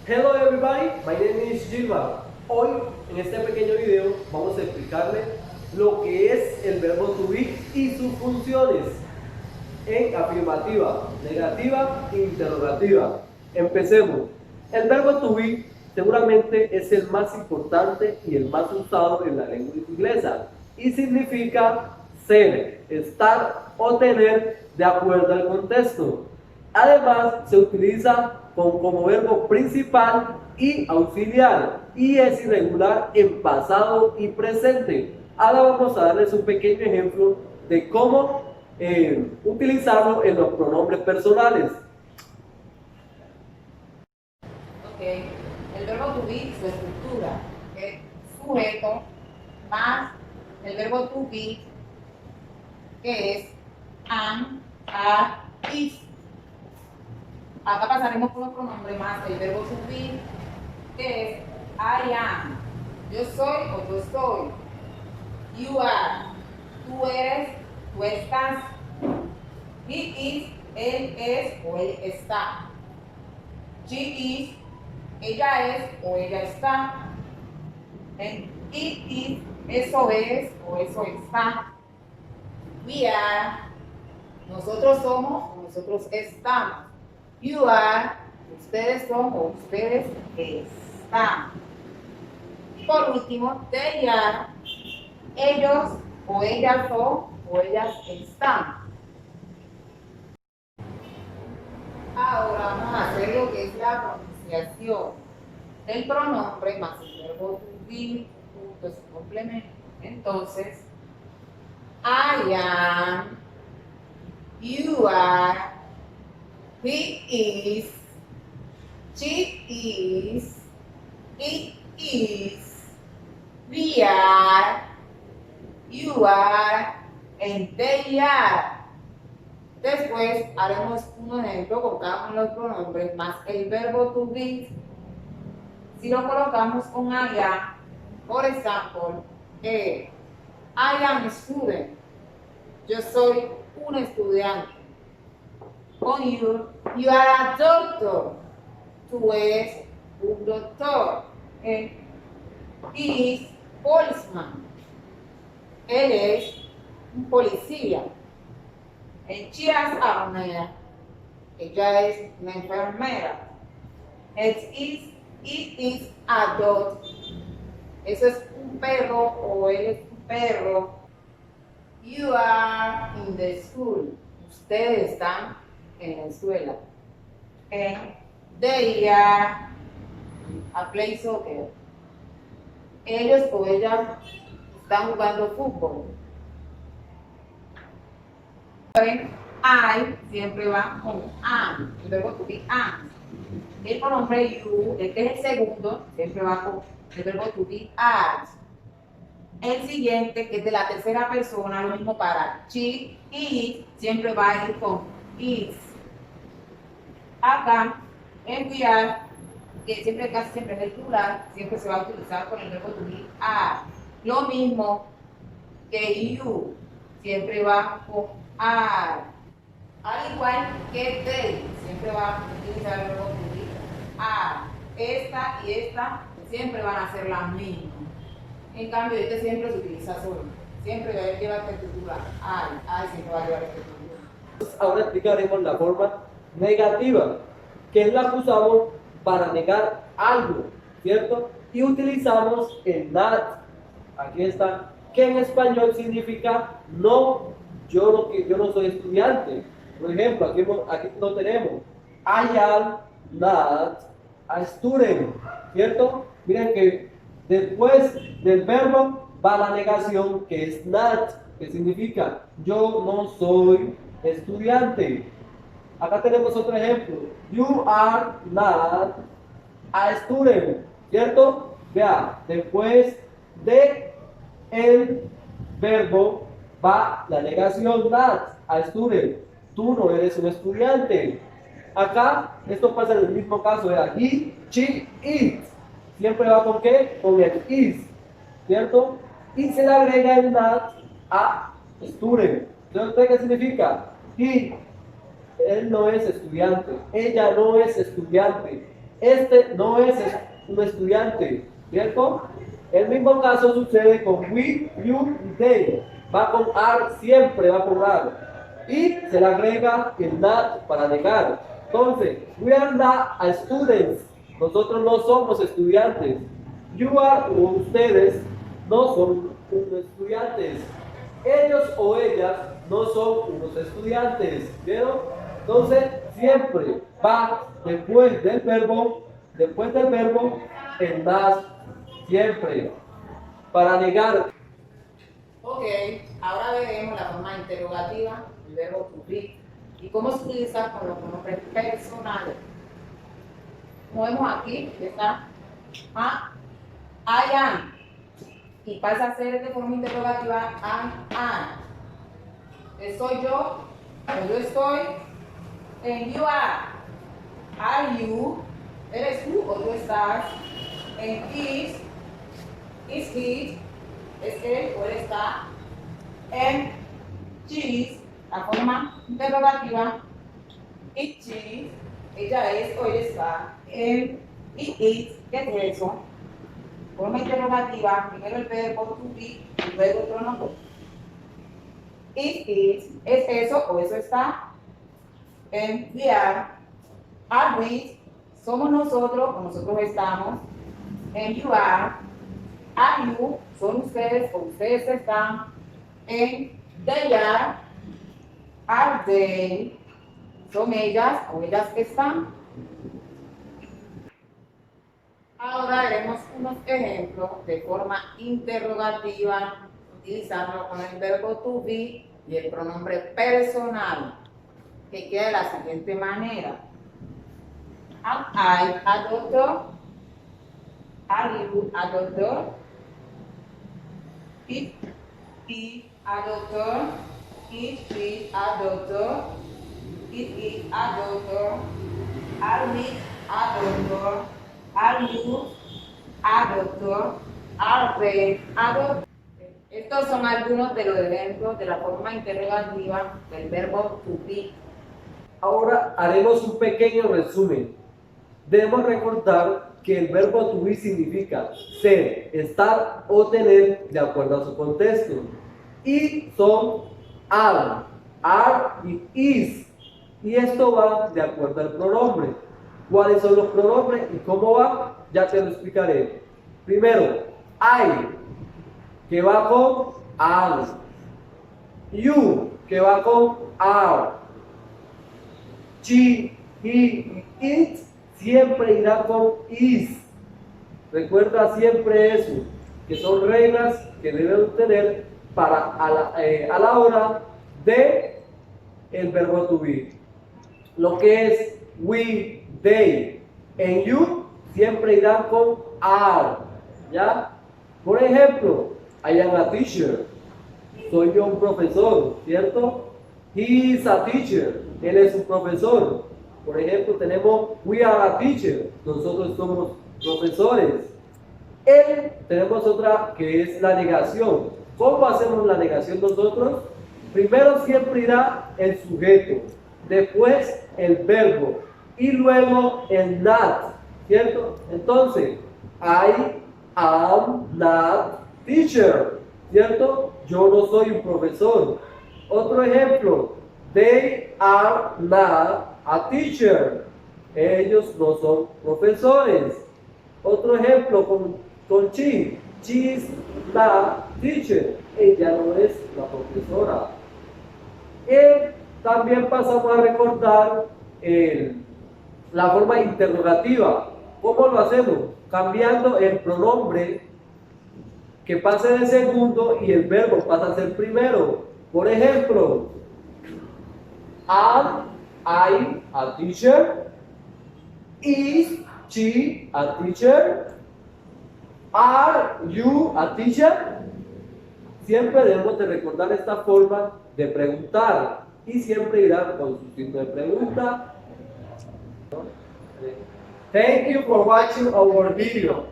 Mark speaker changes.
Speaker 1: Hello everybody, my name is Gilma. Hoy en este pequeño video vamos a explicarle lo que es el verbo to be y sus funciones en afirmativa, negativa e interrogativa. Empecemos. El verbo to be seguramente es el más importante y el más usado en la lengua inglesa y significa ser, estar o tener de acuerdo al contexto. Además, se utiliza como verbo principal y auxiliar y es irregular en pasado y presente. Ahora vamos a darles un pequeño ejemplo de cómo utilizarlo en los pronombres personales.
Speaker 2: Ok, el verbo to be, su estructura, es sujeto más el verbo to be, que es am, are, is. Acá pasaremos por los pronombres más el verbo to be, que es I am, yo soy o yo estoy. You are, tú eres, tú estás. He is, él es o él está. She is, ella es o ella está. And it is, eso es o eso está. We are, nosotros somos o nosotros estamos. You are, ustedes son o ustedes están. Por último, they are, ellos o ellas son o ellas están. Ahora vamos a hacer lo que es la pronunciación del pronombre más el verbo to be junto a su complemento. Entonces, I am, you are, he is, she is, it is, we are, you are, and they are. Después haremos un ejemplo con cada uno de los pronombres más el verbo to be. Si lo colocamos con I am, por ejemplo, I am a student, yo soy un estudiante. Con you are a doctor, tú eres un doctor. He is policeman, él es un policía. And she is a nurse, ella es una enfermera. It is a dog, eso es un perro o él es un perro. You are in the school, ustedes están en la escuela. And they are a play soccer, ellos o ellas están jugando fútbol. I siempre va con am, el verbo to be am. El pronombre you, este es el segundo, siempre va con el verbo to be are. El siguiente, que es de la tercera persona, lo mismo para she, it, siempre va a ir con is. Acá, en we are, que siempre, casi siempre es el plural, siempre se va a utilizar con el verbo to be are. Lo mismo que you, siempre va con are. Al igual que they, siempre va a utilizar el verbo to be are. Esta y esta siempre van a ser las mismas. En cambio, este siempre se utiliza solo. Siempre va a llevar este plural. Ay, siempre va a llevar este plural.
Speaker 1: Ahora explicaremos la forma negativa, que es la que usamos para negar algo, ¿cierto? Y utilizamos el not, aquí está, que en español significa no, yo no soy estudiante. Por ejemplo, aquí lo tenemos. I am not a student, ¿cierto? Miren que después del verbo va la negación que es not, que significa yo no soy estudiante. Acá tenemos otro ejemplo. You are not a student, ¿cierto? Vea, después de el verbo va la negación not, a student. Tú no eres un estudiante. Acá, esto pasa en el mismo caso, era he, she, it. Siempre va con qué? Con el is, ¿cierto? Y se le agrega el not a student. Entonces, ¿qué significa? Él no es estudiante, ella no es estudiante. este no es un estudiante, ¿cierto? El mismo caso sucede con we, you y they. Va con are, siempre va con are. Y se le agrega el not para negar. Entonces, we are not a students. Nosotros no somos estudiantes. You are, o ustedes, no son unos estudiantes. Ellos o ellas no son unos estudiantes. ¿Vieron? Entonces, siempre va después del verbo, el not, siempre, para negar.
Speaker 2: Ok, ahora veremos la forma interrogativa del verbo to be y cómo se utiliza con los pronombres personales. Como vemos aquí, está I am, y pasa a ser de forma interrogativa I am. Soy yo, o yo estoy, and you are. Are you, eres tú o tú estás, and is he, es él o él está, and she, la forma interrogativa, it she, ella es o él está, and it is, ¿qué es eso? Forma interrogativa, primero el verbo to be y luego el pronombre. It is, es eso o eso está, and we are we, somos nosotros o nosotros estamos, and you are you, son ustedes o ustedes están, and they are they, son ellas o ellas están. Ahora veremos unos ejemplos de forma interrogativa utilizando con el verbo to be y el pronombre personal, que queda de la siguiente manera. Am I a doctor? Are you a doctor? Is he a doctor? Is she a doctor? Is he a doctor? Are we a doctor? Are you a doctor? Are they a doctor? Estos son algunos de los ejemplos de la forma interrogativa del verbo to be.
Speaker 1: Ahora haremos un pequeño resumen. Debemos recordar que el verbo to be significa ser, estar o tener de acuerdo a su contexto. Y son are y is. Y esto va de acuerdo al pronombre. ¿Cuáles son los pronombres y cómo va? Ya te lo explicaré. Primero, I, que va con are. You, que va con are. She, he y it siempre irá con is. Recuerda siempre eso, que son reglas que debemos tener para a la hora de el verbo to be. Lo que es we, they, and you siempre irán con are. ¿Ya? Por ejemplo, I am a teacher. Soy yo un profesor, ¿cierto? He is a teacher. Él es un profesor. Por ejemplo, tenemos we are a teacher. Nosotros somos profesores. Él, tenemos otra que es la negación. ¿Cómo hacemos la negación nosotros? Primero siempre irá el sujeto, después el verbo y luego el not, ¿cierto? Entonces, I am not teacher, ¿cierto? Yo no soy un profesor. Otro ejemplo, they are not a teacher. Ellos no son profesores. Otro ejemplo con she. She is the teacher. Ella no es la profesora. Y también pasamos a recordar la forma interrogativa. ¿Cómo lo hacemos? Cambiando el pronombre que pase de segundo y el verbo pasa a ser primero. Por ejemplo, am I a teacher? Is she a teacher? Are you a teacher? Siempre debemos de recordar esta forma de preguntar y siempre irá con su signo de pregunta. Thank you for watching our video.